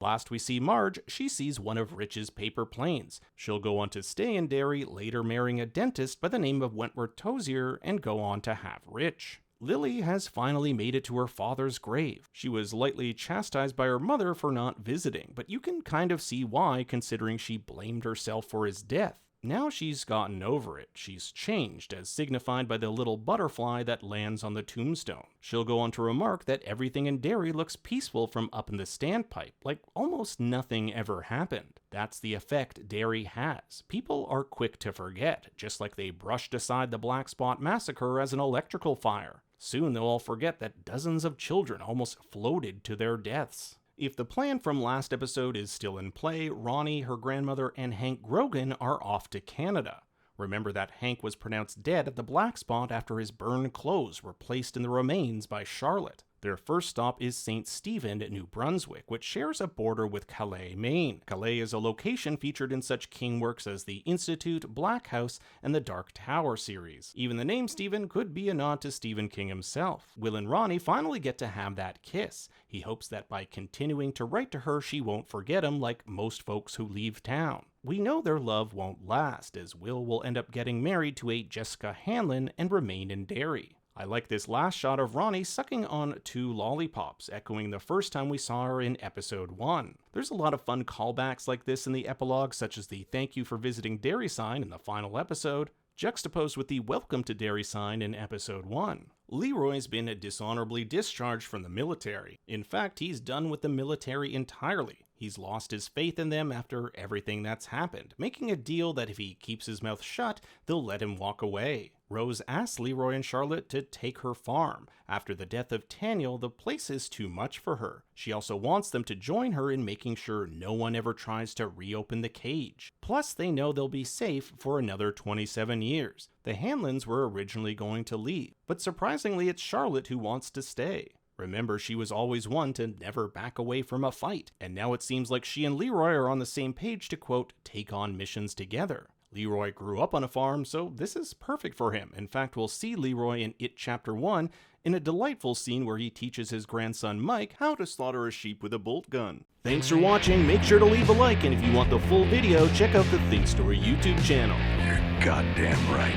Last we see Marge, she sees one of Rich's paper planes. She'll go on to stay in Derry, later marrying a dentist by the name of Wentworth Tozier and go on to have Rich. Lily has finally made it to her father's grave. She was lightly chastised by her mother for not visiting, but you can kind of see why, considering she blamed herself for his death. Now she's gotten over it. She's changed, as signified by the little butterfly that lands on the tombstone. She'll go on to remark that everything in Derry looks peaceful from up in the standpipe, like almost nothing ever happened. That's the effect Derry has. People are quick to forget, just like they brushed aside the Black Spot Massacre as an electrical fire. Soon they'll all forget that dozens of children almost floated to their deaths. If the plan from last episode is still in play, Ronnie, her grandmother, and Hank Grogan are off to Canada. Remember that Hank was pronounced dead at the Black Spot after his burned clothes were placed in the remains by Charlotte. Their first stop is St. Stephen, New Brunswick, which shares a border with Calais, Maine. Calais is a location featured in such King works as The Institute, Black House, and the Dark Tower series. Even the name Stephen could be a nod to Stephen King himself. Will and Ronnie finally get to have that kiss. He hopes that by continuing to write to her, she won't forget him like most folks who leave town. We know their love won't last, as Will end up getting married to a Jessica Hanlon and remain in Derry. I like this last shot of Ronnie sucking on 2 lollipops, echoing the first time we saw her in episode 1. There's a lot of fun callbacks like this in the epilogue, such as the "Thank you for visiting Derry" sign in the final episode, juxtaposed with the "Welcome to Derry" sign in episode 1. Leroy's been dishonorably discharged from the military. In fact, he's done with the military entirely. He's lost his faith in them after everything that's happened, making a deal that if he keeps his mouth shut, they'll let him walk away. Rose asks Leroy and Charlotte to take her farm. After the death of Taniel, the place is too much for her. She also wants them to join her in making sure no one ever tries to reopen the cage. Plus, they know they'll be safe for another 27 years. The Hanlons were originally going to leave, but surprisingly it's Charlotte who wants to stay. Remember, she was always one to never back away from a fight, and now it seems like she and Leroy are on the same page to, quote, take on missions together. Leroy grew up on a farm, so this is perfect for him. In fact, we'll see Leroy in It Chapter 1 in a delightful scene where he teaches his grandson Mike how to slaughter a sheep with a bolt gun. Thanks for watching, make sure to leave a like, and if you want the full video, check out the Think Story YouTube channel. You're goddamn right.